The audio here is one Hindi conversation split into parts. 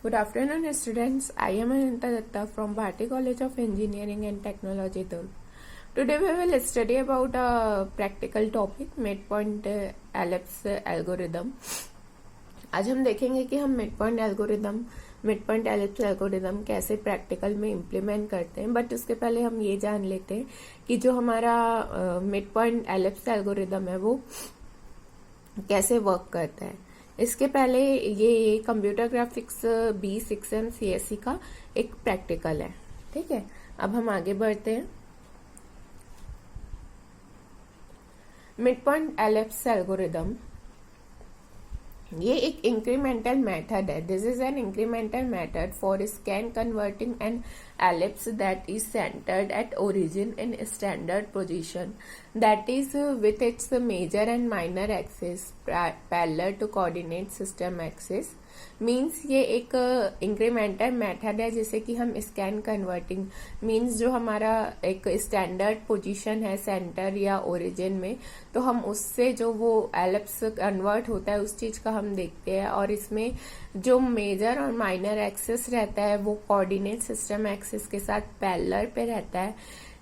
Good afternoon, students. I am Ananta Datta from Bharati College of Engineering and Technology, Durg. Today we will study about a practical topic, midpoint ellipse algorithm. आज हम देखेंगे कि हम midpoint ellipse algorithm कैसे प्रैक्टिकल में इम्प्लीमेंट करते हैं. बट उसके पहले हम ये जान लेते हैं कि जो हमारा midpoint ellipse algorithm है वो कैसे वर्क करता है. इसके पहले ये कंप्यूटर ग्राफिक्स B6M CSE का एक प्रैक्टिकल है. ठीक है, अब हम आगे बढ़ते हैं. मिड पॉइंट एलिप्स एल्गोरिदम ये एक इंक्रीमेंटल मेथड है. This is an incremental method for scan converting an ellipse that is centered at origin in standard position, that is with its major and minor axis parallel to coordinate system axis. Means ये एक इंक्रीमेंटल मेथड है जिसे कि हम स्कैन कन्वर्टिंग मीन्स जो हमारा एक स्टैंडर्ड पोजीशन है सेंटर या ओरिजिन में, तो हम उससे जो वो एलिप्स कन्वर्ट होता है उस चीज का हम देखते हैं. और इसमें जो मेजर और माइनर एक्सिस रहता है वो कोऑर्डिनेट सिस्टम एक्सिस के साथ पैरेलल पे रहता है.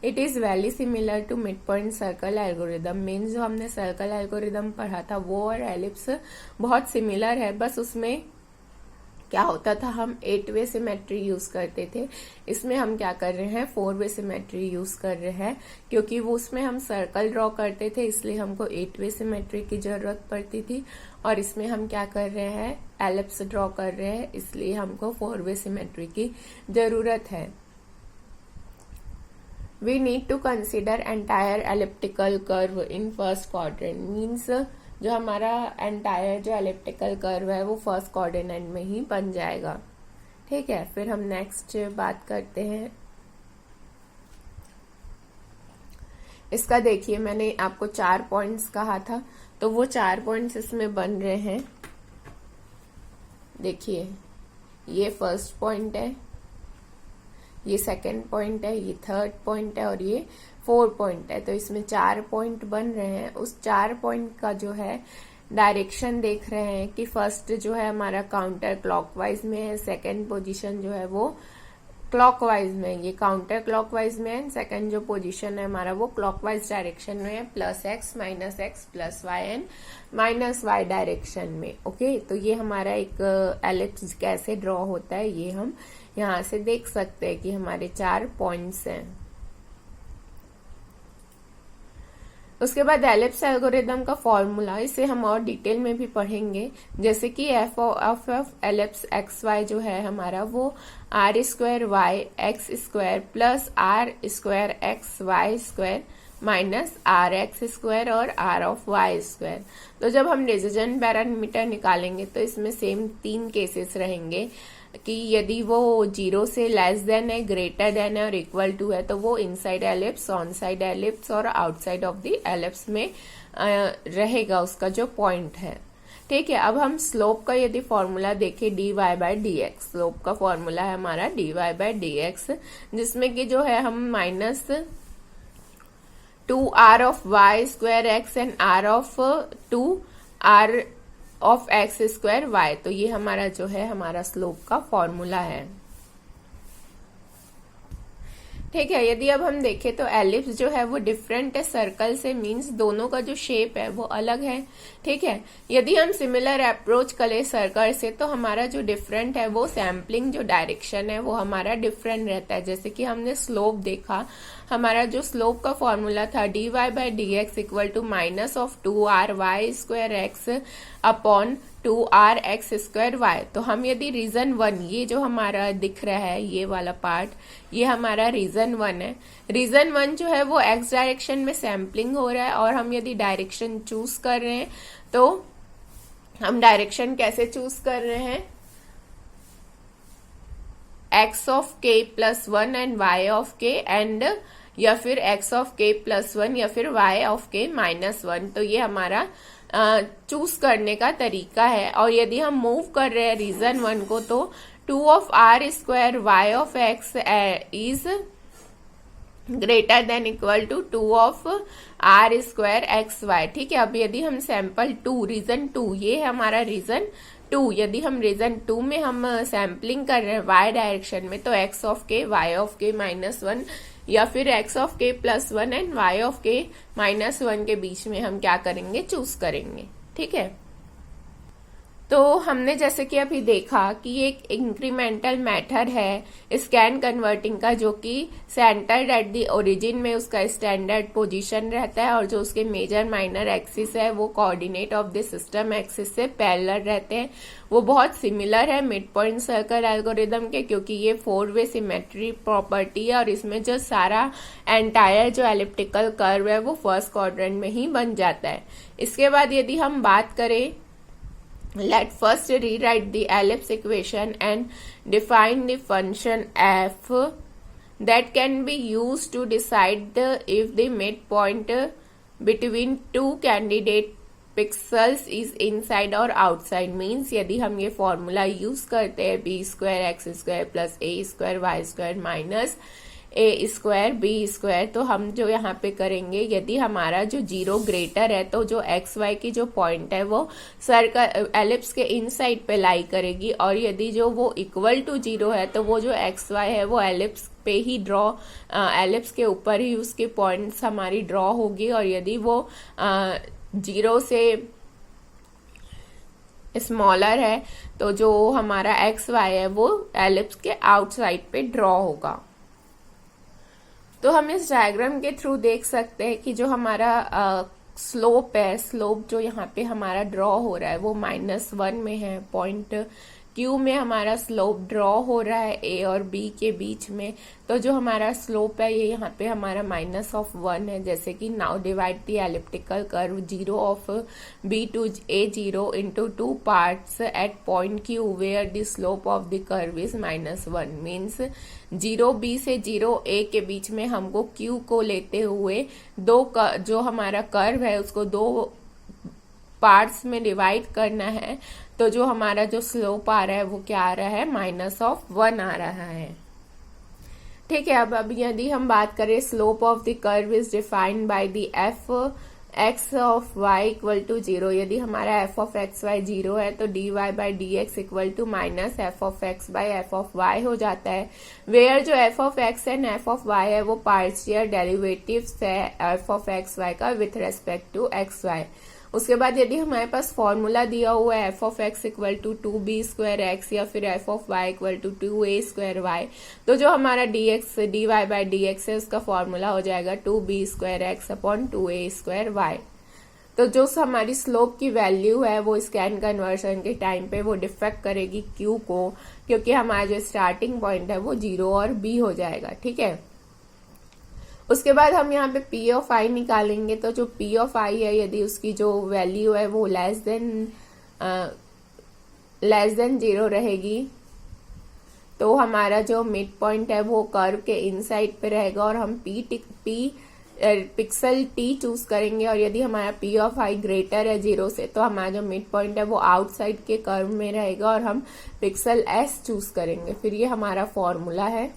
It is very similar to mid point circle algorithm. Means जो हमने सर्कल एल्गोरिदम पढ़ा था वो और एलिप्स बहुत सिमिलर है. बस उसमें क्या होता था, हम 8 वे सिमेट्री यूज करते थे. इसमें हम क्या कर रहे हैं, 4 वे सिमेट्री यूज कर रहे हैं. क्योंकि वो उसमें हम सर्कल ड्रॉ करते थे इसलिए हमको 8 वे सिमेट्री की जरूरत पड़ती थी. और इसमें हम क्या कर रहे हैं, एलिप्स ड्रॉ कर रहे हैं इसलिए हमको 4 वे सिमेट्री की जरूरत है. We need to consider entire elliptical curve in first quadrant. Means जो हमारा एंटायर जो एलिप्टिकल कर्व है वो फर्स्ट कोऑर्डिनेट में ही बन जाएगा. ठीक है, फिर हम नेक्स्ट बात करते हैं. इसका देखिए, मैंने आपको 4 पॉइंट्स कहा था तो वो 4 पॉइंट्स इसमें बन रहे हैं. देखिए, ये फर्स्ट पॉइंट है, ये सेकंड पॉइंट है, ये थर्ड पॉइंट है और ये 4 पॉइंट है. तो इसमें 4 पॉइंट बन रहे हैं. उस 4 पॉइंट का जो है डायरेक्शन देख रहे हैं कि फर्स्ट जो है हमारा काउंटर क्लॉकवाइज में है, सेकंड पोजीशन जो है वो क्लॉकवाइज में, ये काउंटर क्लॉकवाइज में है. सेकंड जो पोजीशन है हमारा वो क्लॉकवाइज डायरेक्शन में है, +x -x +y and -y direction में. ओके, तो ये हमारा एक एलिप्स कैसे ड्रॉ होता है ये हम यहाँ से देख सकते हैं कि हमारे 4 पॉइंट्स हैं. उसके बाद एलिप्स एल्गोरिदम का फॉर्मूला, इसे हम और डिटेल में भी पढ़ेंगे. जैसे कि f ऑफ एलिप्स xy जो है हमारा वो r² y x² plus r² xy² minus rx² और r(y²). तो जब हम डिसीजन पैरामीटर निकालेंगे तो इसमें सेम 3 केसेस रहेंगे कि यदि वो 0 से लेस देन है, ग्रेटर देन है और इक्वल टू है तो वो inside ellipse, on side ellipse और आउटसाइड ऑफ द एलिप्स में रहेगा उसका जो पॉइंट है. ठीक है, अब हम स्लोप का यदि फॉर्मूला देखें dy/dx, स्लोप का फॉर्मूला है हमारा dy/dx, जिसमें कि जो है हम -2r of y² x and r of 2r of x² y. तो ये हमारा जो है हमारा स्लोप का फॉर्मूला है. ठीक है, यदि अब हम देखें तो एलिप्स जो है वो डिफरेंट है सर्कल से. मींस दोनों का जो शेप है वो अलग है. ठीक है, यदि हम सिमिलर अप्रोच करें सर्कल से तो हमारा जो डिफरेंट है वो सैम्पलिंग जो डायरेक्शन है वो हमारा डिफरेंट रहता है. जैसे कि हमने स्लोप देखा, हमारा जो स्लोप का फॉर्मूला था dy/dx equal to -2r y² x upon 2r x² y. तो हम यदि रीजन 1, ये जो हमारा दिख रहा है ये वाला पार्ट, ये हमारा रीजन 1 है. रीजन 1 जो है वो x डायरेक्शन में सैम्पलिंग हो रहा है और हम यदि डायरेक्शन चूज कर रहे हैं तो हम डायरेक्शन कैसे चूज कर रहे हैं, x of k +1 and y of k and या फिर x ऑफ k +1 या फिर y ऑफ k -1. तो ये हमारा चूज करने का तरीका है. और यदि हम मूव कर रहे हैं रीजन 1 को तो 2 of r² y of x is greater than equal to 2 of r² xy. ठीक है, अब यदि हम सैंपल 2 रीजन 2, ये है हमारा रीजन 2 2, यदि हम रीजन 2 में हम सैम्पलिंग कर रहे हैं y डायरेक्शन में, तो x of k y of k -1 या फिर x of k +1 and y of k -1 के बीच में हम क्या करेंगे, चूज करेंगे। ठीक है, तो हमने जैसे कि अभी देखा कि एक इंक्रीमेंटल मेथड है स्कैन कन्वर्टिंग का, जो कि सेंटर्ड एट द ओरिजिन में उसका स्टैंडर्ड पोजीशन रहता है और जो उसके मेजर माइनर एक्सिस है वो coordinate of the system axis से पैरेलल रहते हैं। वो बहुत सिमिलर है मिड पॉइंट सर्कल एल्गोरिदम के, क्योंकि ये 4-वे सिमेट्री प्रॉपर्टी है और इसमें जो सारा एंटायर जो एलिप्टिकल कर्व है वो फर्स्ट क्वाड्रेंट में ही बन जाता है। इसके बाद यदि हम बात करें, let first rewrite the ellipse equation and define the function f that can be used to decide if the midpoint between two candidate pixels is inside or outside। means यदि हम ये फॉर्मूला यूज करते हैं b² x² + a² y² -a² b², तो हम जो यहाँ पे करेंगे, यदि हमारा जो 0 ग्रेटर है तो जो एक्स वाई की जो पॉइंट है वो सर्कल एलिप्स के इनसाइड पे लाई करेगी, और यदि जो वो इक्वल टू 0 है तो वो जो एक्स वाई है वो एलिप्स पे ही एलिप्स के ऊपर ही उसकी पॉइंट्स हमारी ड्रॉ होगी, और यदि वो 0 से स्मॉलर है तो जो हमारा एक्स वाई है वो एलिप्स के आउटसाइड पे ड्रॉ होगा। तो हम इस डायग्राम के थ्रू देख सकते हैं कि जो हमारा स्लोप है, स्लोप जो यहाँ पे हमारा ड्रॉ हो रहा है वो -1 में है, पॉइंट Q में हमारा स्लोप ड्रॉ हो रहा है A और B के बीच में। तो जो हमारा स्लोप है ये यहाँ पे हमारा -1 है। जैसे कि now divide the elliptical curve 0 of B to A0 into 2 parts at point Q where the slope of the curve is -1। Means 0B से 0A के बीच में हमको Q को लेते हुए जो हमारा कर्व है उसको 2 पार्ट्स में डिवाइड करना है। तो जो हमारा जो स्लोप आ रहा है वो क्या आ रहा है, -1 आ रहा है। ठीक है, अब यदि हम बात करें, slope of the curve is defined by the F X of Y equal to 0। यदि हमारा एफ ऑफ एक्स वाई 0 है तो dy by D X equal to -f of x by f of y हो जाता है, वेयर जो f of x and f of y है वो पार्शियल डेरिवेटिव्स है f ऑफ x y का with respect to x y। उसके बाद यदि हमारे पास फॉर्मूला दिया हुआ है f of x equal to 2b² x या फिर f of y equal to 2a² y, तो जो हमारा dy बाई डी एक्स है उसका फॉर्मूला हो जाएगा 2b² x upon 2a² y। तो जो हमारी स्लोप की वैल्यू है वो स्कैन कन्वर्शन के टाइम पे वो डिफेक्ट करेगी Q को, क्योंकि हमारा जो स्टार्टिंग पॉइंट है वो 0 और B हो जाएगा। ठीक है, उसके बाद हम यहाँ पे P ऑफ I निकालेंगे। तो जो P ऑफ I है, यदि उसकी जो वैल्यू है वो लेस देन 0 रहेगी तो हमारा जो मिड पॉइंट है वो कर्व के इनसाइड पे रहेगा और हम पिक्सल T चूज करेंगे। और यदि हमारा P ऑफ I ग्रेटर है 0 से तो हमारा जो मिड पॉइंट है वो आउटसाइड के कर्व में रहेगा और हम पिक्सल S चूज करेंगे। फिर ये हमारा फॉर्मूला है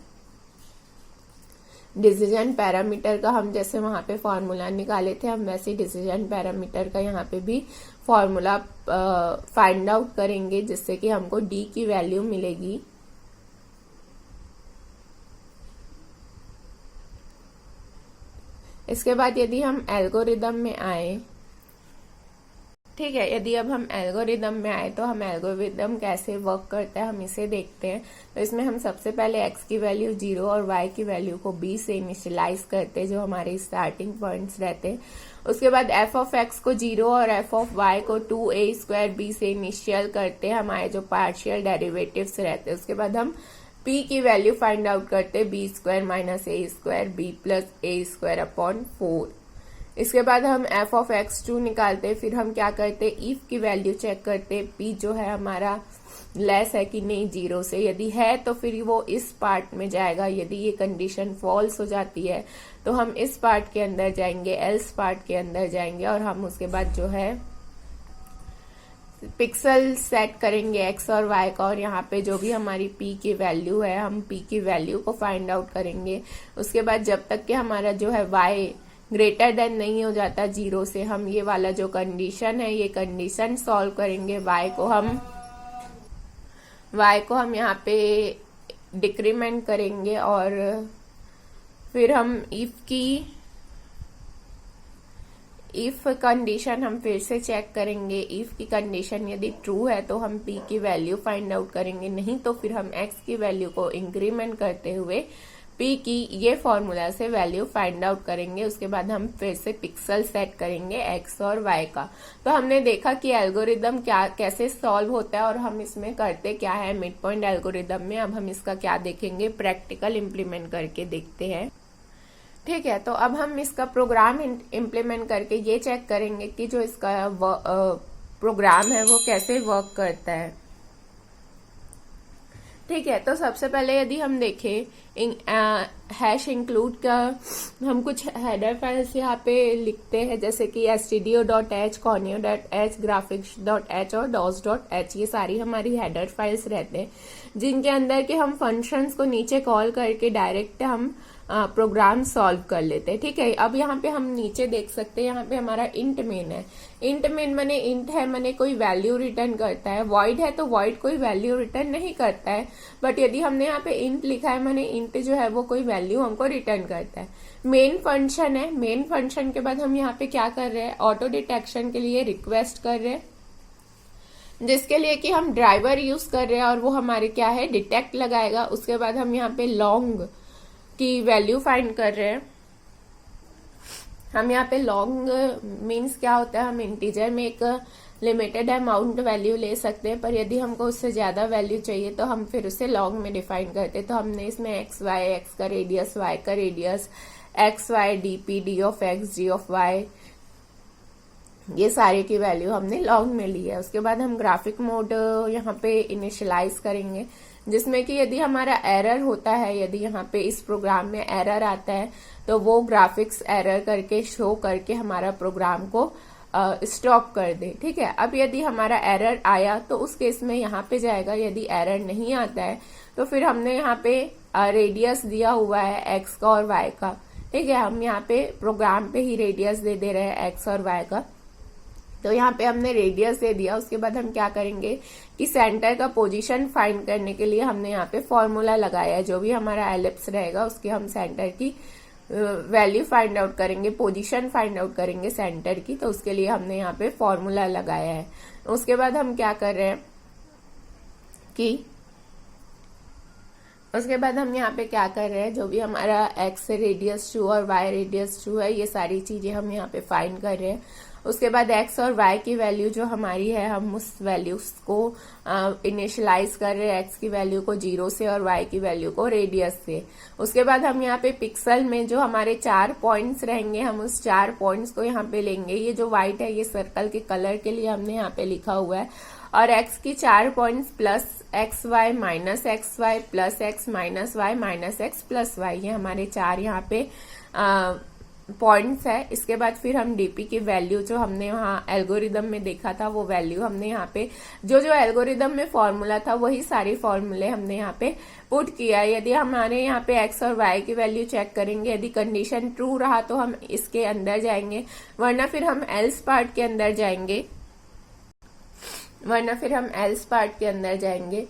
डिसीजन पैरामीटर का। हम जैसे वहां पे फॉर्मूला निकाले थे हम वैसे डिसीजन पैरामीटर का यहाँ पे भी फॉर्मूला फाइंड आउट करेंगे, जिससे कि हमको D की वैल्यू मिलेगी। इसके बाद यदि हम एल्गोरिदम में आए, ठीक है, यदि अब हम एल्गोरिदम में आए तो हम एल्गोरिदम कैसे वर्क करता है हम इसे देखते हैं। तो इसमें हम सबसे पहले x की वैल्यू 0 और y की वैल्यू को b से इनिशियलाइज करते हैं, जो हमारे स्टार्टिंग पॉइंट्स रहते हैं। उसके बाद f ऑफ x को 0 और f ऑफ y को 2a² b से इनिशियल करते हैं, हमारे जो पार्शियल डेरिवेटिव्स रहते हैं। उसके बाद हम p की वैल्यू फाइंड आउट करते हैं b² - a² b plus a² upon 4। इसके बाद हम f ऑफ x2 निकालते हैं। फिर हम क्या करते हैं, इफ की वैल्यू चेक करते हैं, p जो है हमारा लेस है कि नहीं 0 से। यदि है तो फिर वो इस पार्ट में जाएगा, यदि ये कंडीशन फॉल्स हो जाती है तो हम इस पार्ट के अंदर जाएंगे, एल्स पार्ट के अंदर जाएंगे और हम उसके बाद जो है पिक्सल सेट करेंगे x और y का, और यहाँ पे जो भी हमारी p की वैल्यू है हम p की वैल्यू को फाइंड आउट करेंगे। उसके बाद जब तक कि हमारा जो है y ग्रेटर देन नहीं हो जाता 0 से, हम ये वाला जो कंडीशन है ये कंडीशन सॉल्व करेंगे। y को हम y को हम यहाँ पे डिक्रीमेंट करेंगे और फिर हम इफ कंडीशन हम फिर से चेक करेंगे। इफ की कंडीशन यदि ट्रू है तो हम p की वैल्यू फाइंड आउट करेंगे, नहीं तो फिर हम x की वैल्यू को इंक्रीमेंट करते हुए p की ये फॉर्मूला से वैल्यू फाइंड आउट करेंगे। उसके बाद हम फिर से पिक्सल सेट करेंगे x और y का। तो हमने देखा कि एल्गोरिदम कैसे सॉल्व होता है और हम इसमें करते क्या है मिड पॉइंट एल्गोरिदम में। अब हम इसका क्या देखेंगे, प्रैक्टिकल इम्प्लीमेंट करके देखते हैं। ठीक है, तो अब हम इसका प्रोग्राम इम्प्लीमेंट करके ये चेक करेंगे कि जो इसका प्रोग्राम है वो कैसे वर्क करता है। ठीक है, तो सबसे पहले यदि हम देखें हैश इंक्लूड का हम कुछ हेडर फाइल्स यहाँ पे लिखते हैं, जैसे कि stdio.h, conio.h, graphics.h और dos.h। ये सारी हमारी हेडर फाइल्स रहते हैं जिनके अंदर के हम फंक्शंस को नीचे कॉल करके डायरेक्ट हम प्रोग्राम सॉल्व कर लेते हैं। ठीक है, अब यहाँ पे हम नीचे देख सकते हैं, यहाँ पे हमारा इंट मेन है। इंट मेन माने इंट है माने कोई वैल्यू रिटर्न करता है, वॉइड है तो वॉइड कोई वैल्यू रिटर्न नहीं करता है। बट यदि हमने यहाँ पे इंट लिखा है माने इंट जो है वो कोई वैल्यू हमको रिटर्न करता है। मेन फंक्शन है, मेन फंक्शन के बाद हम यहाँ पे क्या कर रहे हैं, ऑटो डिटेक्शन के लिए रिक्वेस्ट कर रहे हैं, जिसके लिए कि हम ड्राइवर यूज कर रहे हैं और वो हमारे क्या है डिटेक्ट लगाएगा। उसके बाद हम यहाँ पे लॉन्ग की वैल्यू फाइंड कर रहे हैं। हम यहाँ पे लॉन्ग मीन्स क्या होता है, हम इंटीजर में एक लिमिटेड अमाउंट वैल्यू ले सकते हैं, पर यदि हमको उससे ज्यादा वैल्यू चाहिए तो हम फिर उसे लॉन्ग में डिफाइन करते हैं। तो हमने इसमें एक्स वाई, एक्स का रेडियस, वाई का radius, X Y D P, D of X, G of Y, ये सारे की वैल्यू हमने लॉन्ग में ली है। उसके बाद हम ग्राफिक मोड यहाँ पे इनिशियलाइज करेंगे, जिसमें कि यदि हमारा एरर होता है, यदि यहाँ पे इस प्रोग्राम में एरर आता है तो वो ग्राफिक्स एरर करके शो करके हमारा प्रोग्राम को स्टॉप कर दे। ठीक है, अब यदि हमारा एरर आया तो उस केस में यहाँ पे जाएगा, यदि एरर नहीं आता है तो फिर हमने यहाँ पे रेडियस दिया हुआ है एक्स का और वाई का। ठीक है, हम यहाँ पे प्रोग्राम पे ही रेडियस दे रहे हैं एक्स और वाई का, तो यहाँ पे हमने रेडियस दे दिया। उसके बाद हम क्या करेंगे कि सेंटर का पोजीशन फाइंड करने के लिए हमने यहाँ पे फॉर्मूला लगाया है। जो भी हमारा एलिप्स रहेगा उसके हम सेंटर की वैल्यू फाइंड आउट करेंगे, पोजीशन फाइंड आउट करेंगे सेंटर की, तो उसके लिए हमने यहाँ पे फॉर्मूला लगाया है। उसके बाद हम क्या कर रहे हैं कि उसके बाद हम यहाँ पे क्या कर रहे हैं, जो भी हमारा एक्स रेडियस टू और वाई रेडियस टू है, ये सारी चीजें हम यहाँ पे फाइंड कर रहे हैं। उसके बाद एक्स और वाई की वैल्यू जो हमारी है, हम उस वैल्यूज को इनिशियलाइज कर रहे हैं, एक्स की वैल्यू को 0 से और वाई की वैल्यू को रेडियस से। उसके बाद हम यहाँ पे पिक्सल में जो हमारे 4 पॉइंट्स रहेंगे, हम उस 4 पॉइंट्स को यहाँ पे लेंगे। ये जो व्हाइट है ये सर्कल के कलर के लिए हमने यहाँ पे लिखा हुआ है। और एक्स की 4 points plus X Y minus X Y plus X minus Y minus X plus Y, ये हमारे 4 यहाँ पे पॉइंट्स है। इसके बाद फिर हम डीपी की वैल्यू जो हमने वहाँ एल्गोरिदम में देखा था वो वैल्यू हमने यहाँ पे जो एल्गोरिदम में फॉर्मूला था वही सारे फॉर्मूले हमने यहाँ पे पुट किया। यदि हमारे यहाँ पे एक्स और वाई की वैल्यू चेक करेंगे, यदि कंडीशन ट्रू रहा तो हम इसके अंदर जाएंगे, वरना फिर हम एल्स पार्ट के अंदर जाएंगे।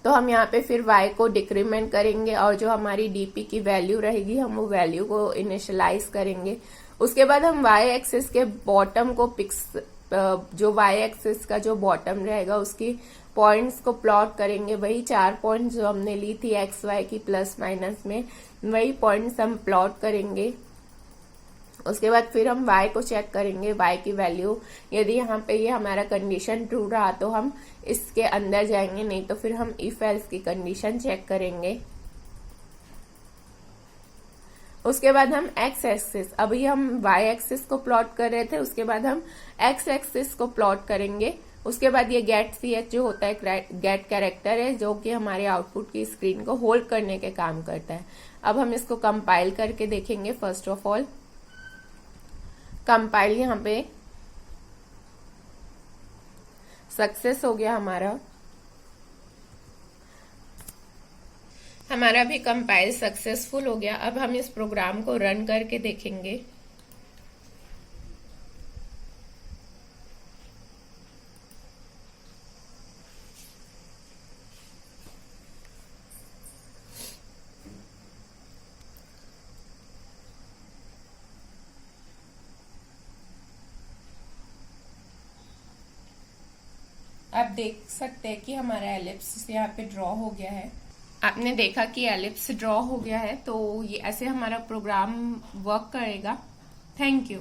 तो हम यहाँ पे फिर y को डिक्रीमेंट करेंगे और जो हमारी dp की वैल्यू रहेगी हम वो वैल्यू को इनिशियलाइज करेंगे। उसके बाद हम y एक्सिस के बॉटम को जो y एक्सिस का जो बॉटम रहेगा उसकी पॉइंट्स को प्लॉट करेंगे। वही 4 पॉइंट्स जो हमने ली थी एक्स वाई की प्लस माइनस में, वही पॉइंट्स हम प्लॉट करेंगे। उसके बाद फिर हम y को चेक करेंगे, y की वैल्यू यदि यहाँ पे ये हमारा कंडीशन ट्रू रहा तो हम इसके अंदर जाएंगे, नहीं तो फिर हम इफ एल्स की कंडीशन चेक करेंगे। उसके बाद हम x एक्सिस, अभी हम y एक्सिस को प्लॉट कर रहे थे, उसके बाद हम x एक्सिस को प्लॉट करेंगे। उसके बाद ये गेट ch जो होता है गेट कैरेक्टर है, जो कि हमारे आउटपुट की स्क्रीन को होल्ड करने के काम करता है। अब हम इसको कंपाइल करके देखेंगे। फर्स्ट ऑफ ऑल कंपाइल यहाँ पे सक्सेस हो गया हमारा भी कंपाइल सक्सेसफुल हो गया। अब हम इस प्रोग्राम को रन करके देखेंगे। आप देख सकते हैं कि हमारा एलिप्स यहाँ पे ड्रॉ हो गया है। आपने देखा कि एलिप्स ड्रॉ हो गया है, तो ये ऐसे हमारा प्रोग्राम वर्क करेगा। Thank you.